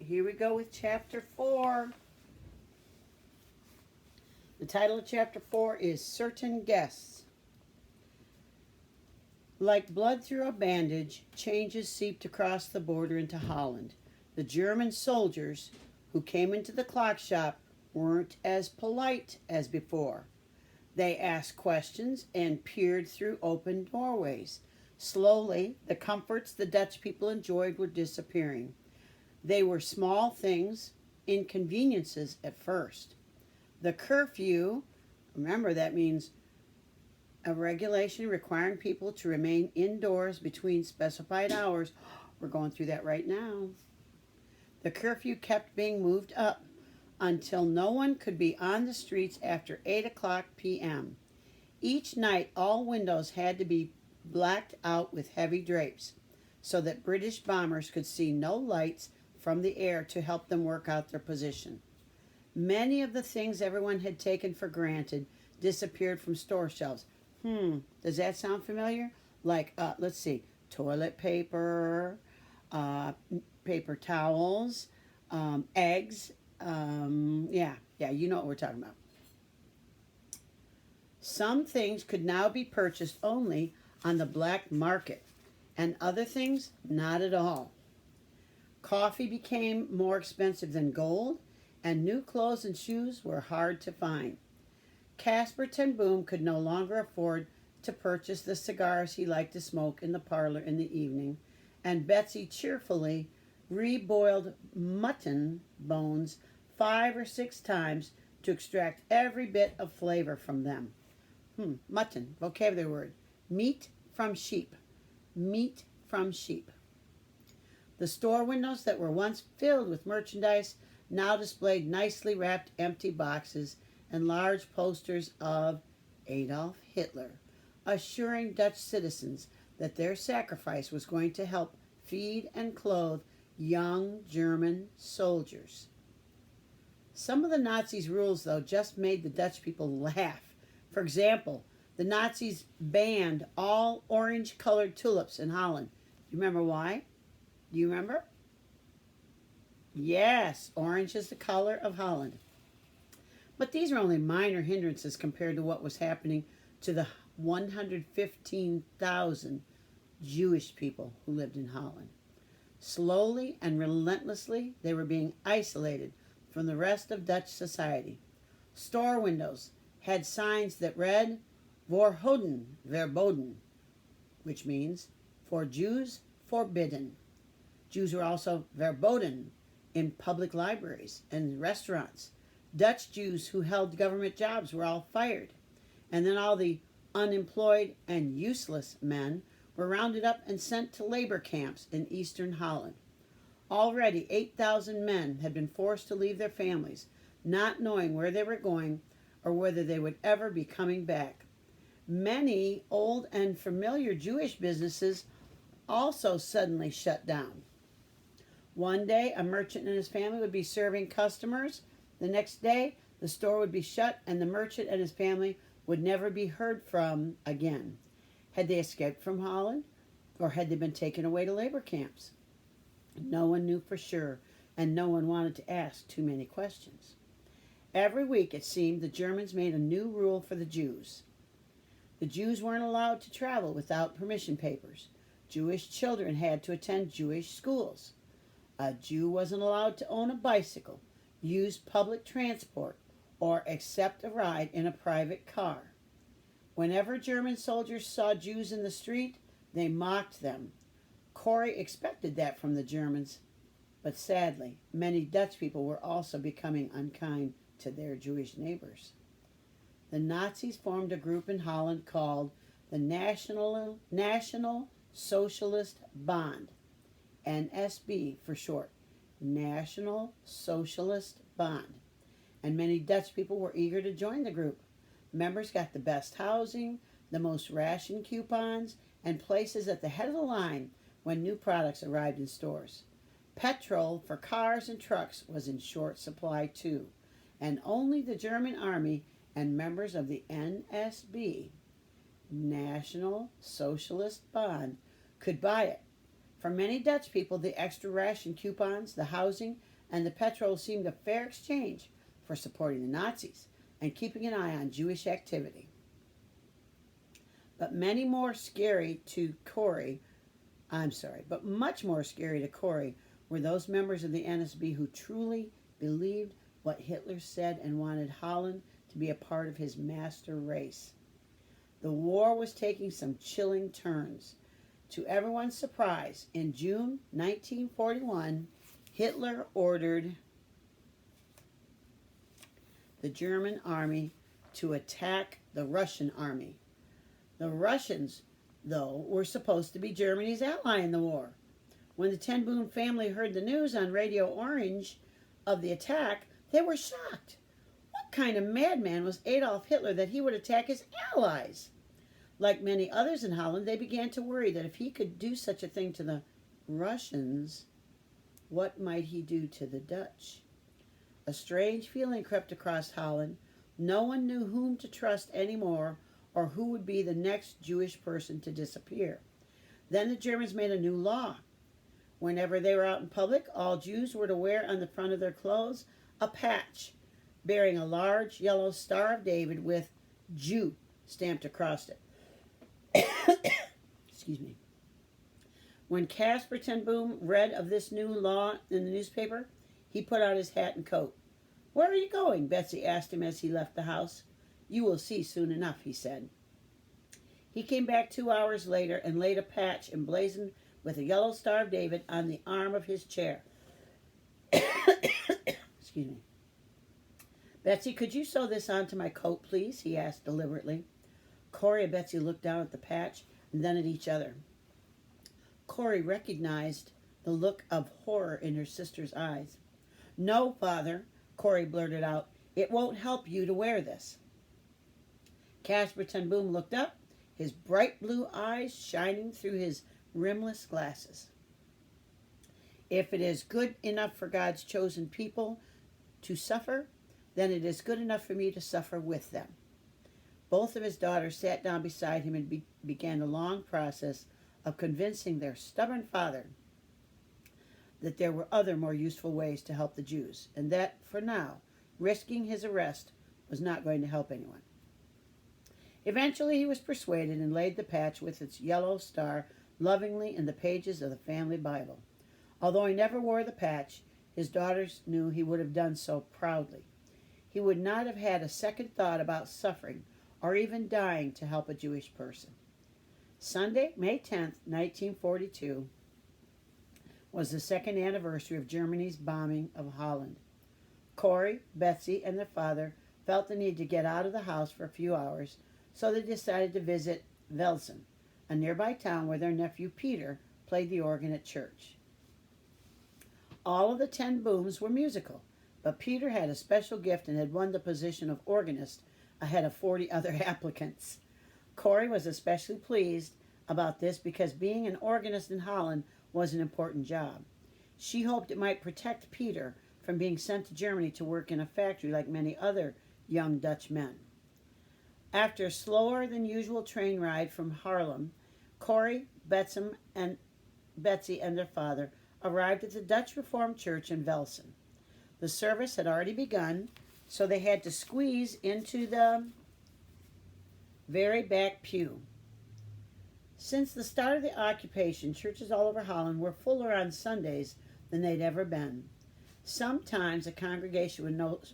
here we go with chapter 4. The title of chapter 4 is Certain Guests. Like blood through a bandage, changes seeped across the border into Holland. The German soldiers who came into the clock shop weren't as polite as before. They asked questions and peered through open doorways. Slowly, the comforts the Dutch people enjoyed were disappearing. They were small things, inconveniences at first. The curfew, remember that means a regulation requiring people to remain indoors between specified hours. We're going through that right now. The curfew kept being moved up until no one could be on the streets after 8 o'clock p.m. Each night, all windows had to be blacked out with heavy drapes so that British bombers could see no lights from the air to help them work out their position. Many of the things everyone had taken for granted disappeared from store shelves. Does that sound familiar? Like, let's see, toilet paper, paper towels, eggs. Yeah, you know what we're talking about. Some things could now be purchased only on the black market, and other things not at all. Coffee became more expensive than gold, and new clothes and shoes were hard to find. Caspar ten Boom could no longer afford to purchase the cigars he liked to smoke in the parlor in the evening, and Betsy cheerfully reboiled mutton bones 5 or 6 times to extract every bit of flavor from them. Mutton, vocabulary word. Meat from sheep. Meat from sheep. The store windows that were once filled with merchandise now displayed nicely wrapped empty boxes and large posters of Adolf Hitler, assuring Dutch citizens that their sacrifice was going to help feed and clothe young German soldiers. Some of the Nazis' rules, though, just made the Dutch people laugh. For example, the Nazis banned all orange-colored tulips in Holland. Do you remember why? Do you remember? Yes, orange is the color of Holland. But these are only minor hindrances compared to what was happening to the 115,000 Jewish people who lived in Holland. Slowly and relentlessly, they were being isolated from the rest of Dutch society. Store windows had signs that read, Voorhoden verboden, which means, for Jews, forbidden. Jews were also verboden in public libraries and restaurants. Dutch Jews who held government jobs were all fired. And then all the unemployed and useless men were rounded up and sent to labor camps in eastern Holland. Already 8,000 men had been forced to leave their families, not knowing where they were going or whether they would ever be coming back. Many old and familiar Jewish businesses also suddenly shut down. One day, a merchant and his family would be serving customers. The next day, the store would be shut and the merchant and his family would never be heard from again. Had they escaped from Holland, or had they been taken away to labor camps? No one knew for sure, and no one wanted to ask too many questions. Every week, it seemed, the Germans made a new rule for the Jews. The Jews weren't allowed to travel without permission papers. Jewish children had to attend Jewish schools. A Jew wasn't allowed to own a bicycle, use public transport, or accept a ride in a private car. Whenever German soldiers saw Jews in the street, they mocked them. Corrie expected that from the Germans, but sadly, many Dutch people were also becoming unkind to their Jewish neighbors. The Nazis formed a group in Holland called the National Socialist Bond, NSB for short, National Socialist Bond, and many Dutch people were eager to join the group. Members got the best housing, the most ration coupons, and places at the head of the line when new products arrived in stores. Petrol for cars and trucks was in short supply too, and only the German army and members of the NSB, National Socialist Bond, could buy it. For many Dutch people, the extra ration coupons, the housing, and the petrol seemed a fair exchange for supporting the Nazis and keeping an eye on Jewish activity. But much more scary to Corrie were those members of the NSB who truly believed what Hitler said and wanted Holland to be a part of his master race. The war was taking some chilling turns. To everyone's surprise, in June 1941, Hitler ordered the German army to attack the Russian army. The Russians, though, were supposed to be Germany's ally in the war. When the Ten Boom family heard the news on Radio Orange of the attack, they were shocked. What kind of madman was Adolf Hitler that he would attack his allies? Like many others in Holland, they began to worry that if he could do such a thing to the Russians, what might he do to the Dutch? A strange feeling crept across Holland. No one knew whom to trust anymore or who would be the next Jewish person to disappear. Then the Germans made a new law. Whenever they were out in public, all Jews were to wear on the front of their clothes a patch bearing a large yellow Star of David with Jew stamped across it. Excuse me. When Caspar Ten Boom read of this new law in the newspaper, he put on his hat and coat. "Where are you going?" Betsy asked him as he left the house. "You will see soon enough," he said. He came back 2 hours later and laid a patch emblazoned with a yellow Star of David on the arm of his chair. Excuse me. "Betsy, could you sew this onto my coat, please?" he asked deliberately. Corrie and Betsy looked down at the patch and then at each other. Corrie recognized the look of horror in her sister's eyes. "No, Father," Corrie blurted out. "It won't help you to wear this." Caspar Ten Boom looked up, his bright blue eyes shining through his rimless glasses. "If it is good enough for God's chosen people to suffer, then it is good enough for me to suffer with them." Both of his daughters sat down beside him and began a long process of convincing their stubborn father that there were other more useful ways to help the Jews, and that, for now, risking his arrest was not going to help anyone. Eventually he was persuaded and laid the patch with its yellow star lovingly in the pages of the family Bible. Although he never wore the patch, his daughters knew he would have done so proudly. He would not have had a second thought about suffering or even dying to help a Jewish person. Sunday, May 10th, 1942, was the second anniversary of Germany's bombing of Holland. Corrie, Betsy, and their father felt the need to get out of the house for a few hours, so they decided to visit Velsen, a nearby town where their nephew Peter played the organ at church. All of the 10 Booms were musical, but Peter had a special gift and had won the position of organist ahead of 40 other applicants. Corrie was especially pleased about this because being an organist in Holland was an important job. She hoped it might protect Peter from being sent to Germany to work in a factory like many other young Dutch men. After a slower than usual train ride from Haarlem, Corrie, Betsy, and their father arrived at the Dutch Reformed Church in Velsen. The service had already begun, so they had to squeeze into the very back pew. Since the start of the occupation, churches all over Holland were fuller on Sundays than they'd ever been. Sometimes a congregation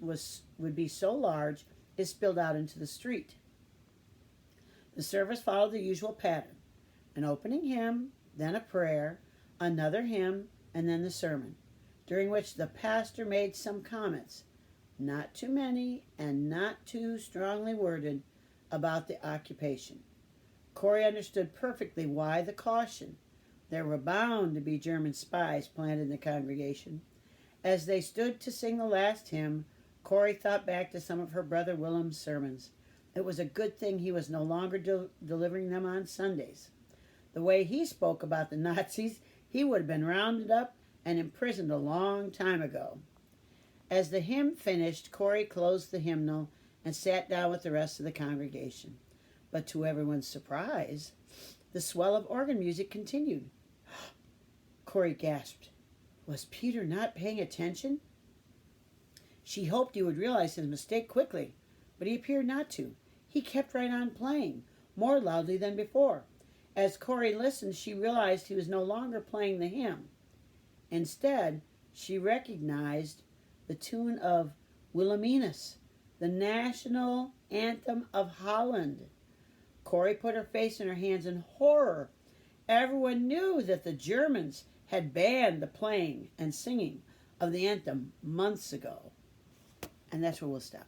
would be so large it spilled out into the street. The service followed the usual pattern: an opening hymn, then a prayer, another hymn, and then the sermon, during which the pastor made some comments, not too many and not too strongly worded, about the occupation. Corrie understood perfectly why the caution. There were bound to be German spies planted in the congregation. As they stood to sing the last hymn, Corrie thought back to some of her brother Willem's sermons. It was a good thing he was no longer delivering them on Sundays. The way he spoke about the Nazis, he would have been rounded up and imprisoned a long time ago. As the hymn finished, Corrie closed the hymnal and sat down with the rest of the congregation. But to everyone's surprise, the swell of organ music continued. Corrie gasped. Was Peter not paying attention? She hoped he would realize his mistake quickly, but he appeared not to. He kept right on playing, more loudly than before. As Corrie listened, she realized he was no longer playing the hymn. Instead, she recognized the tune of Wilhelminus, the national anthem of Holland. Corrie put her face in her hands in horror. Everyone knew that the Germans had banned the playing and singing of the anthem months ago. And that's where we'll stop.